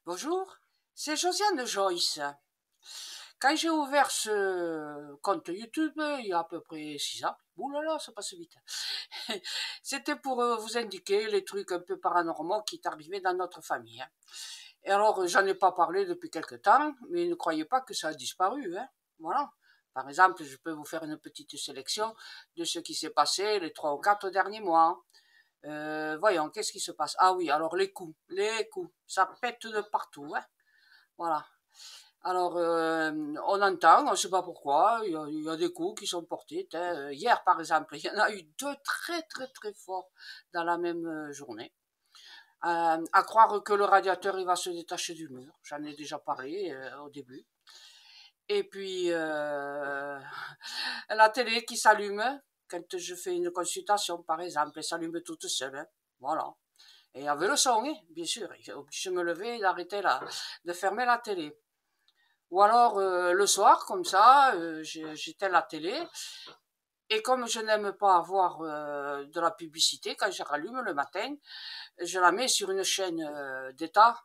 Bonjour, c'est Josiane Joyce. Quand j'ai ouvert ce compte YouTube, il y a à peu près 6 ans, ouh là là, ça passe vite. C'était pour vous indiquer les trucs un peu paranormaux qui t'arrivaient dans notre famille, hein. Et alors, j'en ai pas parlé depuis quelque temps, mais ne croyez pas que ça a disparu, hein. Voilà. Par exemple, je peux vous faire une petite sélection de ce qui s'est passé les 3 ou 4 derniers mois. Voyons, qu'est-ce qui se passe? Ah oui, alors les coups, ça pète de partout, hein. Voilà. Alors, on entend, on ne sait pas pourquoi, il y a des coups qui sont portés, hein. Hier, par exemple, il y en a eu deux très très très forts dans la même journée. À croire que le radiateur il va se détacher du mur. J'en ai déjà parlé au début. Et puis, la télé qui s'allume quand je fais une consultation, par exemple, elle s'allume toute seule, hein. Voilà. Et avec le son, hein, bien sûr. J'ai obligé de me lever et d'arrêter de fermer la télé. Ou alors le soir, comme ça, j'éteins la télé. Et comme je n'aime pas avoir de la publicité, quand je rallume le matin, je la mets sur une chaîne d'État.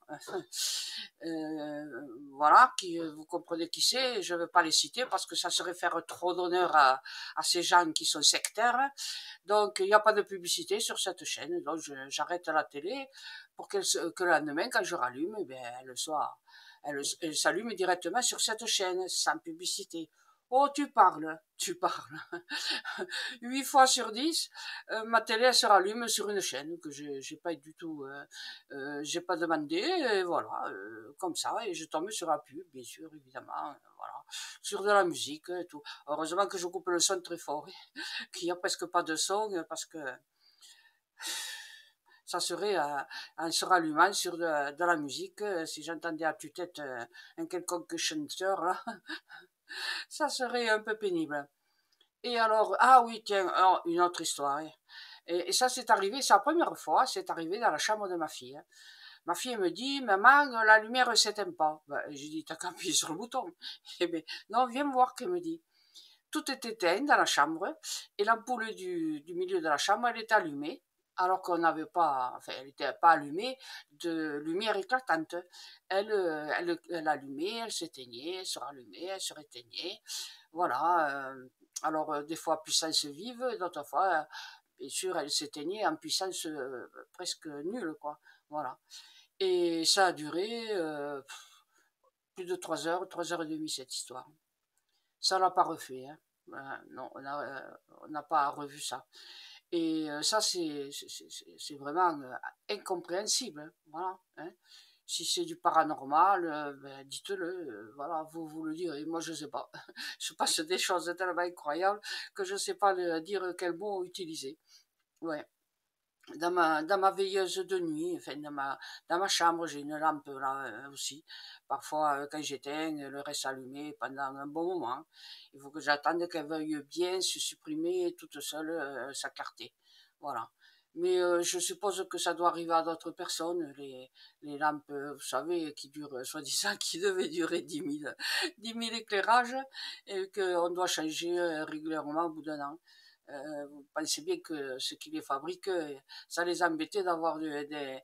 Voilà, vous comprenez qui c'est. Je ne veux pas les citer parce que ça serait faire trop d'honneur à ces gens qui sont sectaires. Donc, il n'y a pas de publicité sur cette chaîne. Donc, j'arrête la télé pour que le lendemain, quand je rallume, eh bien, elle s'allume directement sur cette chaîne, sans publicité. Oh, tu parles. 8 fois sur 10, ma télé elle se rallume sur une chaîne que j'ai pas du tout, j'ai pas demandé, et voilà, comme ça, et je tombe sur la pub, bien sûr, évidemment, voilà, sur de la musique et tout. Heureusement que je coupe le son très fort, qu'il n'y a presque pas de son, parce que ça serait en se rallumant sur de la musique, si j'entendais à tue-tête un quelconque chanteur, là, ça serait un peu pénible. Et alors, ah oui, tiens, alors, une autre histoire, hein. Et ça, c'est arrivé, c'est la première fois, c'est arrivé dans la chambre de ma fille, hein. Ma fille me dit, maman, la lumière ne s'éteint pas. Ben, j'ai dit, t'as qu'à appuyer sur le bouton. Eh bien, non, viens me voir, qu'elle me dit. Tout est éteint dans la chambre, et l'ampoule du milieu de la chambre, elle est allumée, alors qu'on n'avait pas, enfin, elle n'était pas allumée de lumière éclatante. Elle allumait, elle s'éteignait, elle se rallumait, elle se réteignait. Voilà. Alors, des fois à puissance vive, d'autres fois, bien sûr, elle s'éteignait en puissance presque nulle, quoi. Voilà. Et ça a duré plus de 3 heures et demie, cette histoire. Ça, on l'a pas refait, hein. Non, on n'a pas revu ça. Et ça, c'est vraiment incompréhensible, hein. Voilà, hein. Si c'est du paranormal, ben, dites-le, voilà, vous le direz. Moi, je sais pas. Je passe des choses tellement incroyables que je sais pas dire quel mot utiliser. Ouais. Dans ma veilleuse de nuit, enfin dans ma chambre, j'ai une lampe là aussi. Parfois, quand j'éteins, elle reste allumée pendant un bon moment. Il faut que j'attende qu'elle veuille bien se supprimer toute seule sa clarté. Voilà. Mais je suppose que ça doit arriver à d'autres personnes, les lampes, vous savez, qui durent, soi-disant, qui devaient durer 10 000 éclairages, et qu'on doit changer régulièrement au bout d'un an. Vous pensez bien que ceux qui les fabriquent, ça les embêtait d'avoir des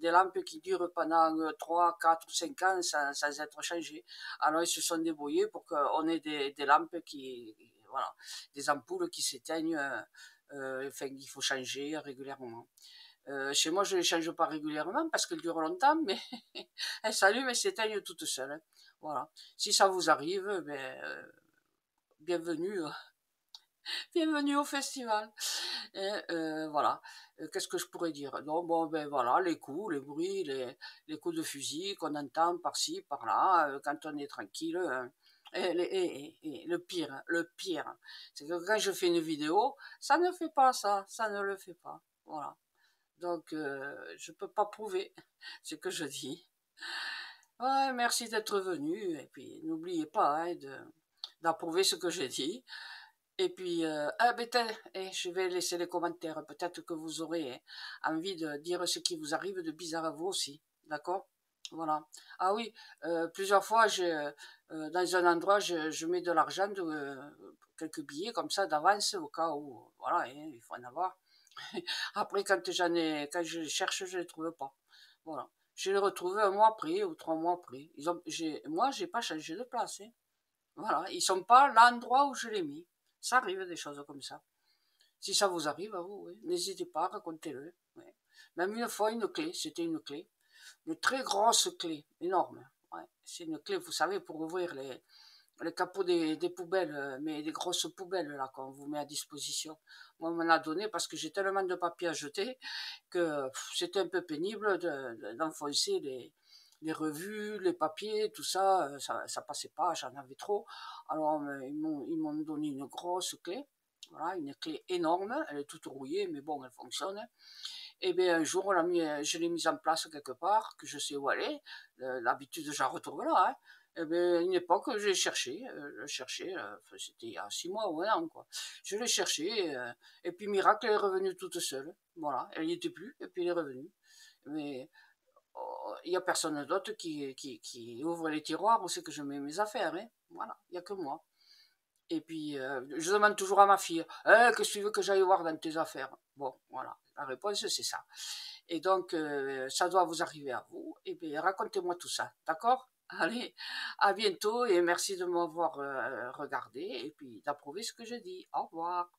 lampes qui durent pendant 3, 4, 5 ans sans être changées. Alors ils se sont débrouillés pour qu'on ait des lampes voilà, des ampoules qui s'éteignent, enfin il faut changer régulièrement. Chez moi, je ne les change pas régulièrement parce qu'elles durent longtemps, mais elles s'allument et s'éteignent toutes seules, hein. Voilà. Si ça vous arrive, ben, bienvenue. Bienvenue au festival. Et voilà. Qu'est-ce que je pourrais dire? Non, bon, ben voilà, les coups, les bruits, les coups de fusil qu'on entend par-ci, par-là, quand on est tranquille, hein. Et le pire, c'est que quand je fais une vidéo, ça ne fait pas ça, ça ne le fait pas. Voilà. Donc, je peux pas prouver ce que je dis. Ouais, merci d'être venu, et puis n'oubliez pas hein, d'approuver ce que j'ai dit. Et puis, ah, ben, je vais laisser les commentaires. Peut-être que vous aurez envie de dire ce qui vous arrive de bizarre à vous aussi. D'accord? Voilà. Ah oui, plusieurs fois, dans un endroit, je mets de l'argent, quelques billets comme ça d'avance au cas où, voilà, hein, il faut en avoir. Après, quand je les cherche, je les trouve pas. Voilà. Je l'ai retrouvé 1 mois après ou 3 mois après. Moi, j'ai pas changé de place. Hein. Voilà, ils sont pas à l'endroit où je l'ai mis. Ça arrive des choses comme ça. Si ça vous arrive à vous, oui, n'hésitez pas, racontez-le. Oui. Même une fois, une clé, c'était une très grosse clé, énorme. Ouais. C'est une clé, vous savez, pour ouvrir les capots des poubelles, mais des grosses poubelles là qu'on vous met à disposition. Moi, on m'en a donné parce que j'ai tellement de papier à jeter que c'était un peu pénible d'enfoncer les revues, les papiers, tout ça, ça passait pas, j'en avais trop. Alors ils m'ont donné une grosse clé, voilà, une clé énorme, elle est toute rouillée, mais bon, elle fonctionne. Et bien un jour, je l'ai mise en place quelque part, que je sais où elle est. L'habitude, je la retrouve là. Hein. Et bien, à une époque, j'ai cherché, c'était il y a 6 mois ou 1 an, quoi. Je l'ai cherché, et puis miracle, elle est revenue toute seule. Voilà, elle n'y était plus, et puis elle est revenue. Mais il n'y a personne d'autre qui ouvre les tiroirs où c'est que je mets mes affaires. Hein. Voilà, il n'y a que moi. Et puis, je demande toujours à ma fille, qu'est-ce que tu veux que j'aille voir dans tes affaires? Bon, voilà, la réponse c'est ça. Et donc, ça doit vous arriver à vous. Et bien, racontez-moi tout ça, d'accord? Allez, à bientôt et merci de m'avoir regardé et puis d'approuver ce que je dis. Au revoir.